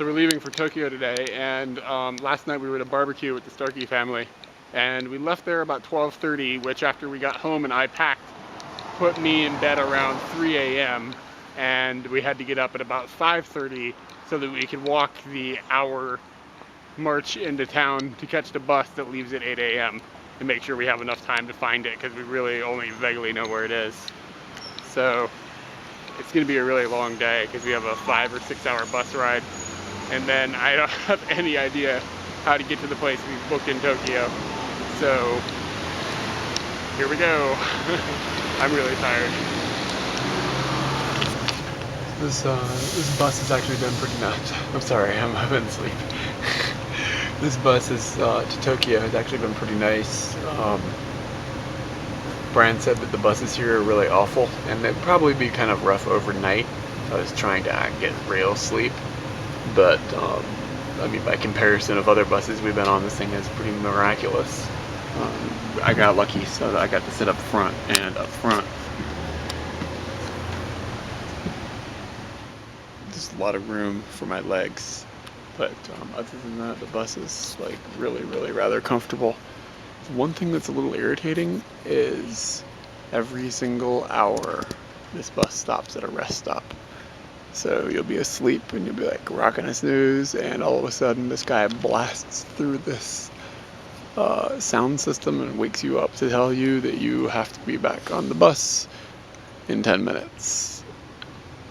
we're leaving for Tokyo today, and last night we were at a barbecue with the Starkey family, and we left there about 12:30, which after we got home and I packed, put me in bed around 3 a.m. and we had to get up at about 5:30 so that we could walk the hour march into town to catch the bus that leaves at 8 a.m. and make sure we have enough time to find it, because we really only vaguely know where it is. So it's going to be a really long day because we have a 5 or 6 hour bus ride, and then I don't have any idea how to get to the place we've booked in Tokyo. So here we go. I'm really tired. This bus has actually been pretty nuts. I'm sorry, I've been asleep. This bus is to Tokyo has actually been pretty nice. Brian said that the buses here are really awful, and they'd probably be kind of rough overnight. I was trying to get real sleep, but I mean, by comparison of other buses we've been on, this thing is pretty miraculous. I got lucky, so that I got to sit up front, and up front there's a lot of room for my legs, but other than that, the bus is like really rather comfortable. One thing that's a little irritating is every single hour this bus stops at a rest stop. So you'll be asleep and you'll be like rocking a snooze, and all of a sudden this guy blasts through this sound system and wakes you up to tell you that you have to be back on the bus in 10 minutes.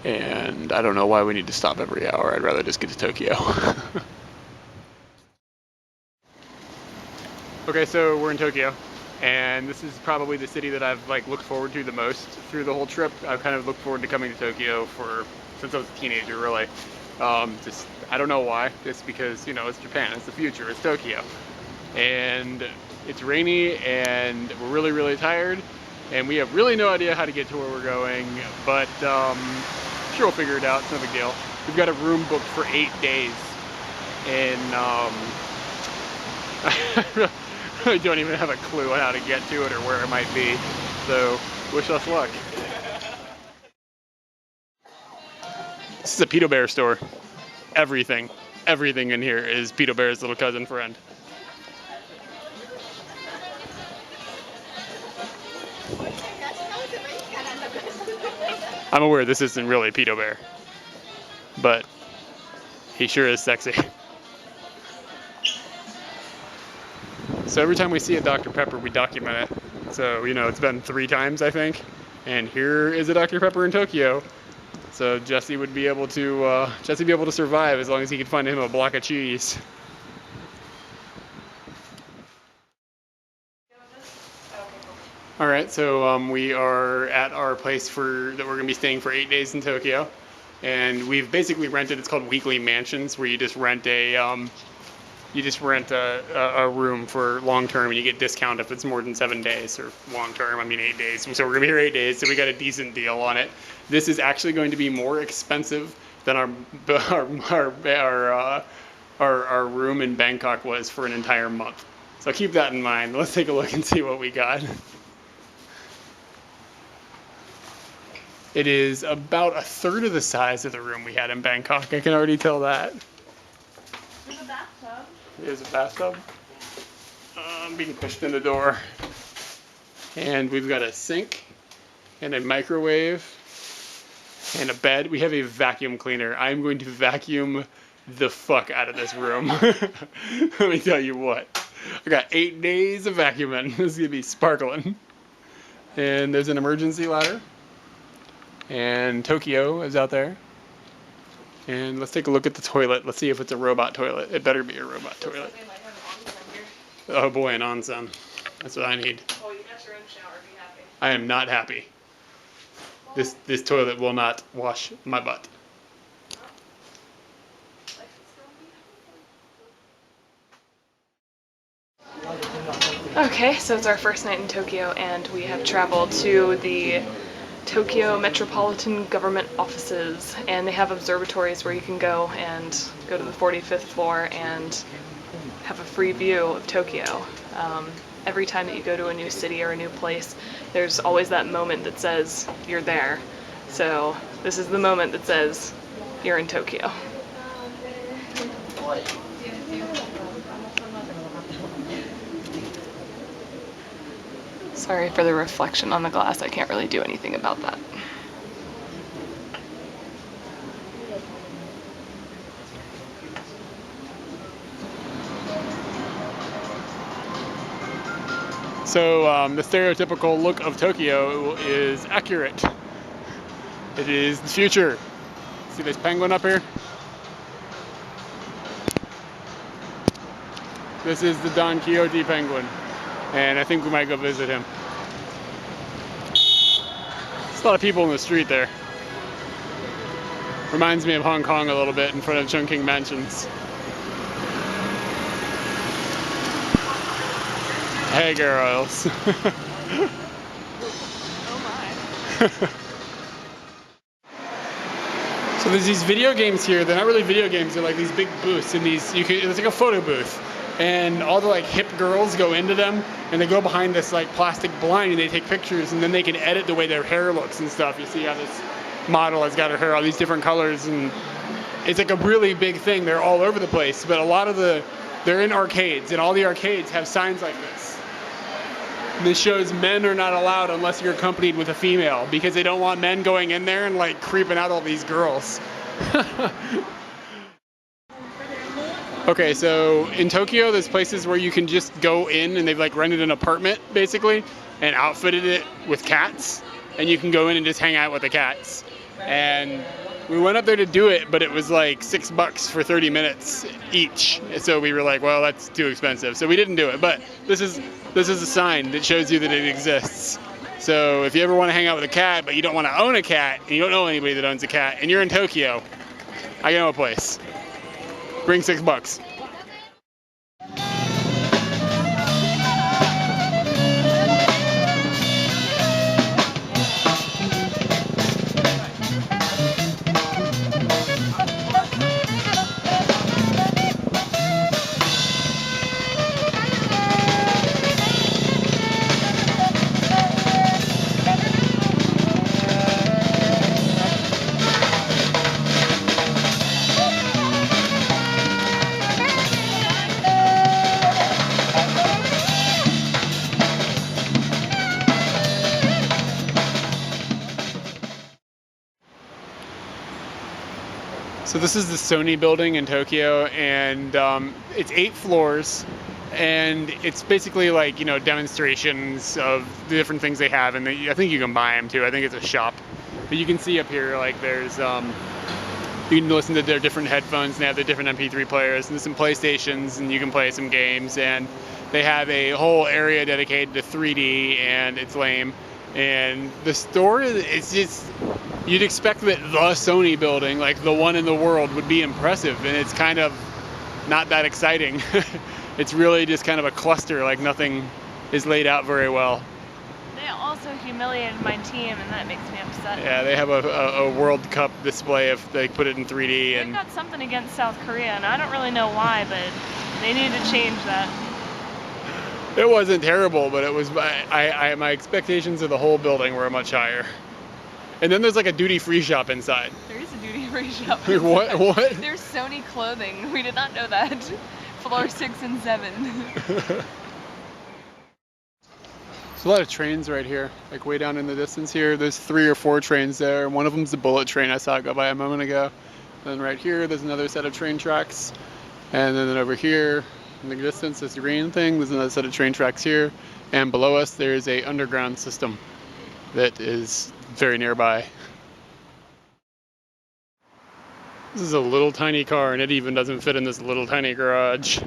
And I don't know why we need to stop every hour. I'd rather just get to Tokyo. Okay, so we're in Tokyo, and this is probably the city that I've like looked forward to the most through the whole trip. I've kind of looked forward to coming to Tokyo since I was a teenager, really. Just I don't know why. Just because, you know, it's Japan, it's the future, it's Tokyo, and it's rainy, and we're really tired, and we have really no idea how to get to where we're going. But sure, we'll figure it out. It's no big deal. We've got a room booked for 8 days, and I don't even have a clue on how to get to it or where it might be, so wish us luck. This is a Kito Bear store. Everything in here is Kito Bear's little cousin friend. I'm aware this isn't really Kito Bear, but he sure is sexy. So every time we see a Dr. Pepper, we document it. So, you know, it's been 3 times, I think. And here is a Dr. Pepper in Tokyo. So Jesse would be able to, survive as long as he could find him a block of cheese. All right, so we are at our place that we're gonna be staying for 8 days in Tokyo. And we've basically rented, it's called weekly mansions, where you just rent a room for long term, and you get discount if it's more than 7 days, or long term, I mean 8 days. So we're gonna be here 8 days, so we got a decent deal on it. This is actually going to be more expensive than our room in Bangkok was for an entire month. So keep that in mind. Let's take a look and see what we got. It is about 1/3 of the size of the room we had in Bangkok. I can already tell that. There's a bathtub. There's a bathtub. Being pushed in the door. And we've got a sink and a microwave and a bed. We have a vacuum cleaner. I'm going to vacuum the fuck out of this room. Let me tell you what. I got 8 days of vacuuming. This is going to be sparkling. And there's an emergency ladder. And Tokyo is out there. And let's take a look at the toilet. Let's see if it's a robot toilet. It better be a robot toilet. Oh boy, an onsen. That's what I need. Oh, you got your own shower. Be happy. I am not happy. This toilet will not wash my butt. Okay, so it's our first night in Tokyo, and we have traveled to the Tokyo Metropolitan Government offices, and they have observatories where you can go to the 45th floor and have a free view of Tokyo. Every time that you go to a new city or a new place, there's always that moment that says you're there. So this is the moment that says you're in Tokyo. Sorry for the reflection on the glass. I can't really do anything about that. So the stereotypical look of Tokyo is accurate. It is the future. See this penguin up here? This is the Don Quixote penguin, and I think we might go visit him. There's a lot of people in the street there. Reminds me of Hong Kong a little bit in front of Chungking Mansions. Hey girls. Oh my. So there's these video games here. They're not really video games. They're like these big booths, and it's like a photo booth, and all the like hip girls go into them, and they go behind this like plastic blind, and they take pictures, and then they can edit the way their hair looks and stuff. You see how this model has got her hair all these different colors, and it's like a really big thing. They're all over the place, but a lot of they're in arcades, and all the arcades have signs like this. And this shows men are not allowed unless you're accompanied with a female, because they don't want men going in there and like creeping out all these girls. Okay, so in Tokyo, there's places where you can just go in, and they've like rented an apartment basically and outfitted it with cats, and you can go in and just hang out with the cats. And we went up there to do it, but it was like $6 for 30 minutes each. So we were like, well, that's too expensive. So we didn't do it, but this is a sign that shows you that it exists. So if you ever want to hang out with a cat, but you don't want to own a cat, and you don't know anybody that owns a cat, and you're in Tokyo, I know a place. Bring $6. So this is the Sony Building in Tokyo, and it's 8 floors, and it's basically like, you know, demonstrations of the different things they have, and I think you can buy them too. I think it's a shop. But you can see up here, like there's, you can listen to their different headphones, and they have their different MP3 players, and there's some PlayStations, and you can play some games, and they have a whole area dedicated to 3D, and it's lame. And the store, it's just, you'd expect that the Sony Building, like the one in the world, would be impressive, and it's kind of not that exciting. It's really just kind of a cluster, like nothing is laid out very well. They also humiliated my team, and that makes me upset. Yeah, they have a World Cup display if they put it in 3D. They've got something against South Korea, and I don't really know why, but they need to change that. It wasn't terrible, but it was, my expectations of the whole building were much higher. And then there's like a duty-free shop inside. There is a duty-free shop inside. What? There's Sony clothing. We did not know that. Floor 6 and 7. There's a lot of trains right here, like way down in the distance here. There's 3 or 4 trains there. One of them's the bullet train I saw it go by a moment ago. And then right here, there's another set of train tracks. And then over here, in the distance, there's the green thing. There's another set of train tracks here. And below us, there's a underground system that is very nearby. This is a little tiny car, and it even doesn't fit in this little tiny garage.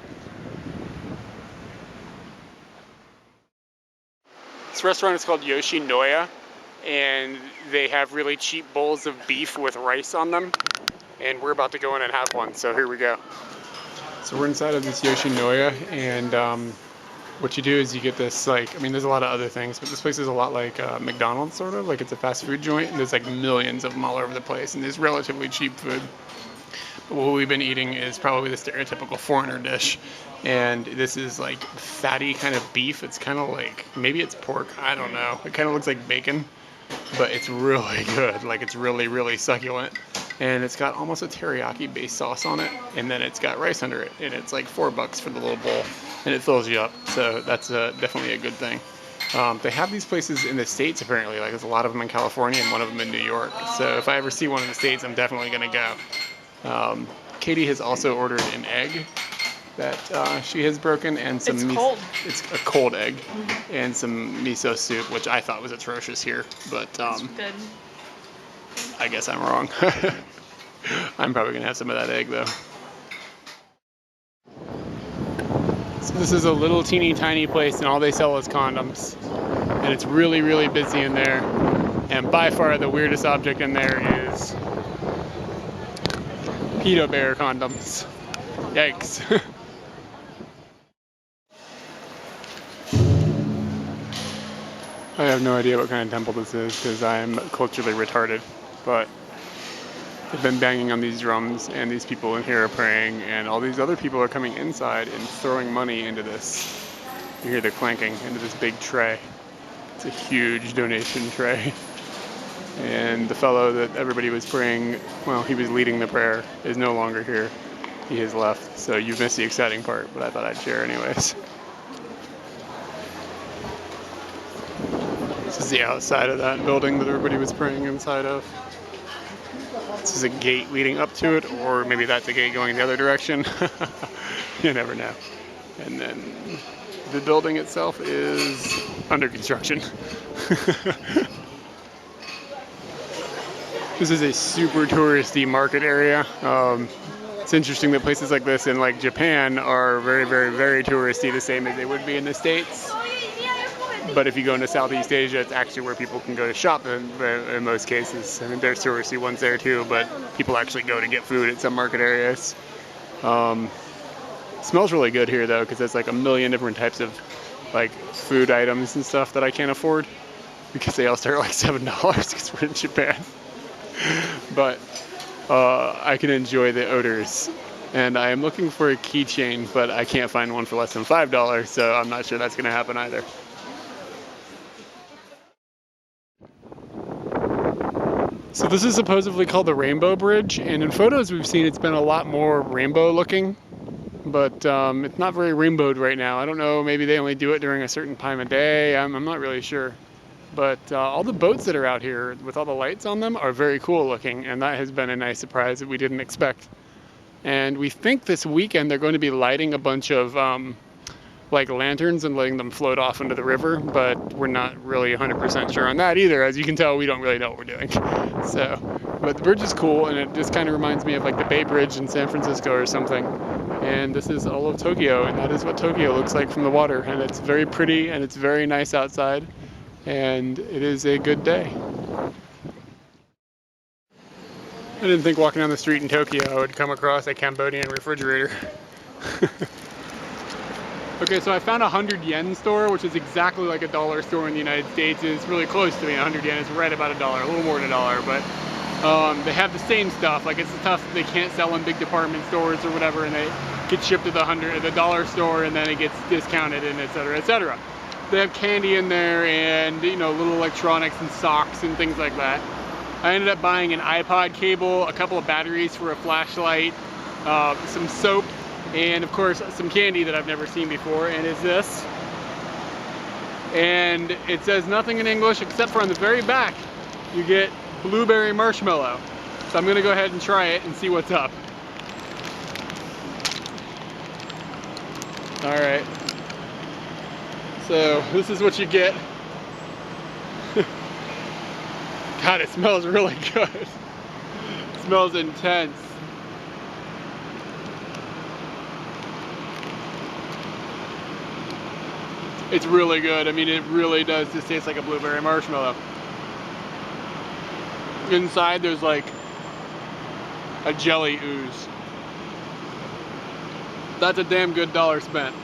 This restaurant is called Yoshinoya, and they have really cheap bowls of beef with rice on them. And we're about to go in and have one, so here we go. So we're inside of this Yoshinoya, and what you do is you get this, like, I mean, there's a lot of other things, but this place is a lot like McDonald's, sort of. Like, it's a fast food joint, and there's like millions of them all over the place, and there's relatively cheap food. But what we've been eating is probably the stereotypical foreigner dish, and this is like fatty kind of beef. It's kind of like, maybe it's pork, I don't know. It kind of looks like bacon, but it's really good. Like, it's really, really succulent. and it's got almost a teriyaki based sauce on it, and then it's got rice under it, and it's like $4 for the little bowl, and it fills you up. So that's definitely a good thing. They have these places in the States apparently, like there's a lot of them in California and one of them in New York. So if I ever see one in the States, I'm definitely gonna go. Katie has also ordered an egg that she has broken, and some It's cold. It's a cold egg, and some miso soup, which I thought was atrocious here, but It's good. I guess I'm wrong. I'm probably gonna have some of that egg though. So this is a little teeny tiny place, and all they sell is condoms, and it's really, really busy in there. And by far the weirdest object in there is Kito Bear condoms. Yikes. I have no idea what kind of temple this is because I am culturally retarded, but they've been banging on these drums, and these people in here are praying, and all these other people are coming inside and throwing money into this. You hear the clanking into this big tray. It's a huge donation tray. And the fellow that everybody was praying, well, he was leading the prayer, is no longer here. He has left, so you've missed the exciting part, but I thought I'd share anyways. This is the outside of that building that everybody was praying inside of. This is a gate leading up to it, or maybe that's a gate going the other direction. You never know. And then the building itself is under construction. This is a super touristy market area. It's interesting that places like this in like Japan are very, very, very touristy, the same as they would be in the States. But if you go into Southeast Asia, it's actually where people can go to shop in most cases. I mean, there's touristy ones there too, but people actually go to get food at some market areas. It smells really good here though, because there's like a million different types of like food items and stuff that I can't afford because they all start at like $7 because we're in Japan. But I can enjoy the odors. And I am looking for a keychain, but I can't find one for less than $5, so I'm not sure that's going to happen either. So this is supposedly called the Rainbow Bridge, and in photos we've seen it's been a lot more rainbow looking, but it's not very rainbowed right now. I don't know, maybe they only do it during a certain time of day, I'm not really sure. But all the boats that are out here with all the lights on them are very cool looking, and that has been a nice surprise that we didn't expect. And we think this weekend they're going to be lighting a bunch of like lanterns and letting them float off into the river, but we're not really 100% sure on that either. As you can tell, we don't really know what we're doing. So, but the bridge is cool, and it just kind of reminds me of like the Bay Bridge in San Francisco or something. And this is all of Tokyo, and that is what Tokyo looks like from the water. And it's very pretty, and it's very nice outside, and it is a good day. I didn't think walking down the street in Tokyo I would come across a Cambodian refrigerator. Okay, so I found a 100 yen store, which is exactly like a dollar store in the United States. It's really close to me. 100 yen is right about $1, a little more than $1, but they have the same stuff. Like, it's the stuff that they can't sell in big department stores or whatever, and they get shipped to the dollar store, and then it gets discounted, and et cetera, et cetera. They have candy in there, and you know, little electronics and socks and things like that. I ended up buying an iPod cable, a couple of batteries for a flashlight, some soap, and of course some candy that I've never seen before, and is this. And it says nothing in English except for on the very back you get blueberry marshmallow. So I'm gonna go ahead and try it and see what's up. Alright, so this is what you get. God, it smells really good. It smells intense. It's really good. I mean, it really does just taste like a blueberry marshmallow. Inside there's like a jelly ooze. That's a damn good $1 spent.